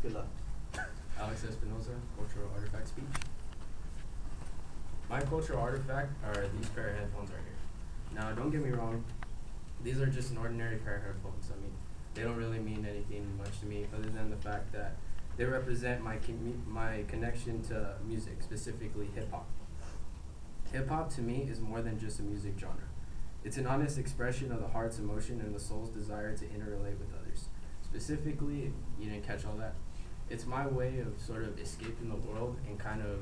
Good luck. Alex Espinoza, cultural artifact speech. My cultural artifact are these pair of headphones right here. Now, don't get me wrong, these are just an ordinary pair of headphones. I mean, they don't really mean anything much to me other than the fact that they represent my connection to music, specifically hip hop. Hip hop to me is more than just a music genre. It's an honest expression of the heart's emotion and the soul's desire to interrelate with others. Specifically, you didn't catch all that. It's my way of sort of escaping the world and kind of,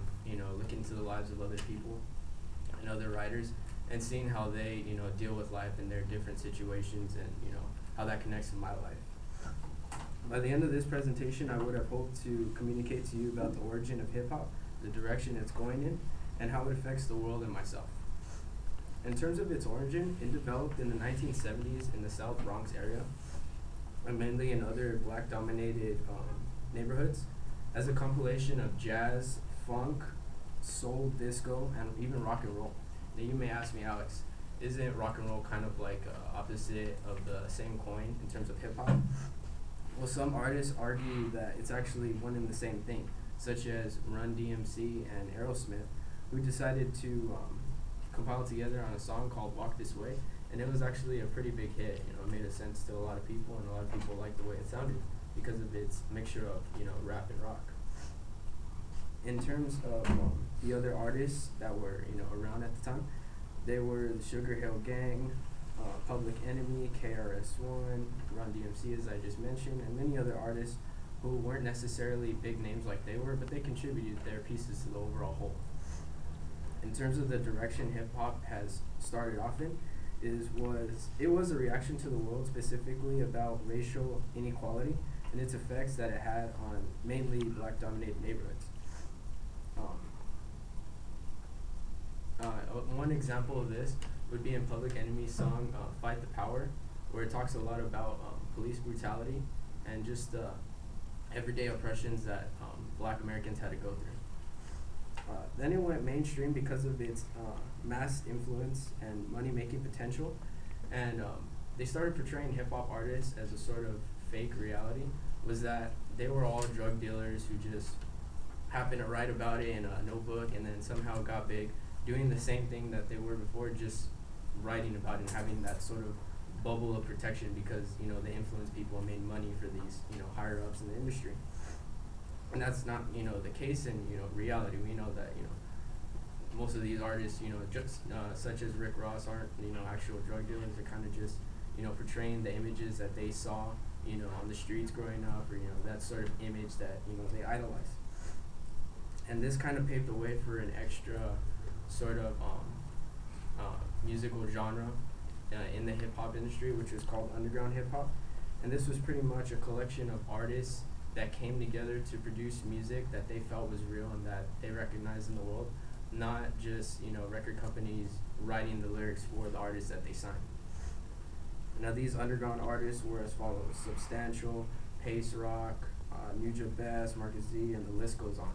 looking into the lives of other people and other writers and seeing how they, deal with life in their different situations and, how that connects to my life. By the end of this presentation, I would have hoped to communicate to you about the origin of hip hop, the direction it's going in, and how it affects the world and myself. In terms of its origin, it developed in the 1970s in the South Bronx area, and mainly in other black-dominated neighborhoods, as a compilation of jazz, funk, soul, disco, and even rock and roll. Now you may ask me, Alex, isn't rock and roll kind of like opposite of the same coin in terms of hip-hop? Well, some artists argue that it's actually one and the same thing, such as Run DMC and Aerosmith, who decided to compile together on a song called Walk This Way, and it was actually a pretty big hit. It made a sense to a lot of people, and a lot of people liked the way it sounded because of its mixture of, rap and rock. In terms of the other artists that were, around at the time, they were the Sugar Hill Gang, Public Enemy, KRS-One, Run DMC, as I just mentioned, and many other artists who weren't necessarily big names like they were, but they contributed their pieces to the overall whole. In terms of the direction hip-hop has started off in, it was a reaction to the world, specifically about racial inequality and its effects that it had on mainly black-dominated neighborhoods. One example of this would be in Public Enemy's song Fight the Power, where it talks a lot about police brutality and just everyday oppressions that black Americans had to go through. Then it went mainstream because of its mass influence and money-making potential, and they started portraying hip-hop artists as a sort of fake reality, was that they were all drug dealers who just happened to write about it in a notebook and then somehow got big, doing the same thing that they were before, just writing about it and having that sort of bubble of protection because, they influenced people and made money for these, higher-ups in the industry. And that's not, the case in, reality. We know that, most of these artists, just such as Rick Ross aren't, actual drug dealers. They're kind of just, portraying the images that they saw, on the streets growing up, or, that sort of image that, they idolize. And this kind of paved the way for an extra sort of musical genre in the hip-hop industry, which is called underground hip-hop. And this was pretty much a collection of artists that came together to produce music that they felt was real and that they recognized in the world, not just, record companies writing the lyrics for the artists that they signed. Now, these underground artists were as follows: Substantial, Pace Rock, Nuja Bass, Marcus Z, and the list goes on.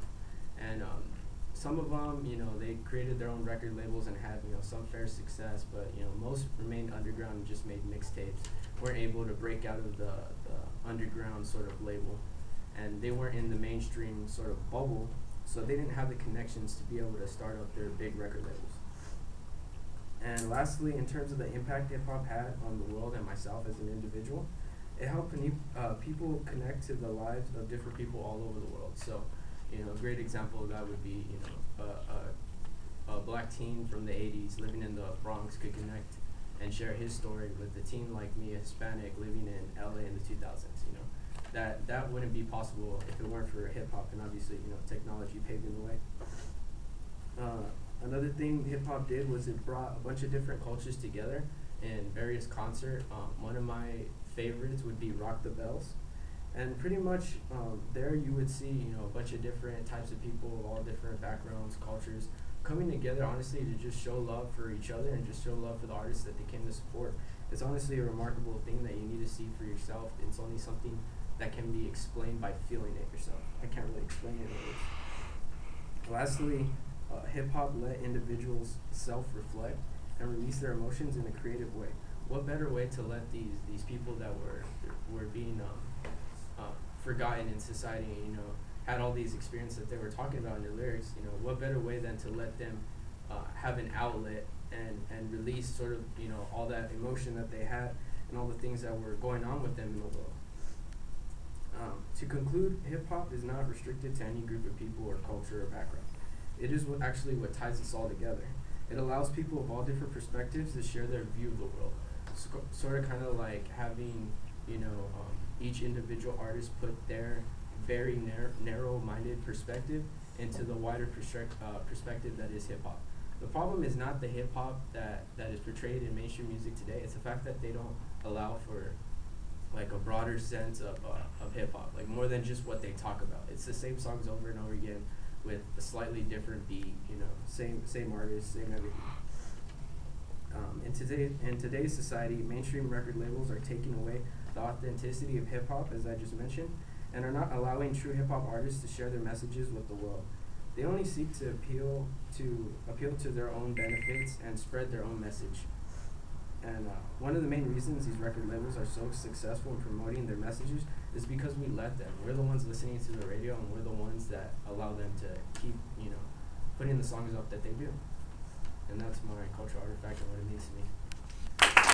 And some of them, they created their own record labels and had, some fair success, but, most remained underground and just made mixtapes, weren't able to break out of the underground sort of label. And they weren't in the mainstream sort of bubble, so they didn't have the connections to be able to start up their big record labels. And lastly, in terms of the impact hip-hop had on the world and myself as an individual, it helped people connect to the lives of different people all over the world. So, a great example of that would be, a black teen from the 80s living in the Bronx could connect and share his story with a teen like me, a Hispanic, living in LA in the 2000s, That wouldn't be possible if it weren't for hip-hop and obviously, technology paving the way. Another thing hip-hop did was it brought a bunch of different cultures together in various concerts. One of my favorites would be Rock the Bells. And pretty much there you would see, a bunch of different types of people of all different backgrounds, cultures, coming together, honestly, to just show love for each other and just show love for the artists that they came to support. It's honestly a remarkable thing that you need to see for yourself. It's only something that can be explained by feeling it yourself. I can't really explain it in words. Lastly, hip-hop let individuals self-reflect and release their emotions in a creative way. What better way to let these people that were being forgotten in society, you know, had all these experiences that they were talking about in their lyrics, you know, what better way than to let them have an outlet and release sort of, you know, all that emotion that they had and all the things that were going on with them in the world. To conclude, hip-hop is not restricted to any group of people or culture or background. It is actually what ties us all together. It allows people of all different perspectives to share their view of the world. Sort of kind of like having, you know, each individual artist put their very narrow-minded perspective into the wider perspective that is hip-hop. The problem is not the hip-hop that is portrayed in mainstream music today. It's the fact that they don't allow for like a broader sense of hip-hop, like more than just what they talk about. It's the same songs over and over again with a slightly different beat, you know, same artist, same everything. In today's society, mainstream record labels are taking away the authenticity of hip-hop, as I just mentioned, and are not allowing true hip-hop artists to share their messages with the world. They only seek to appeal to their own benefits and spread their own message. And one of the main reasons these record labels are so successful in promoting their messages is because we let them. We're the ones listening to the radio, and we're the ones that allow them to keep, you know, putting the songs up that they do. And that's my cultural artifact and what it means to me.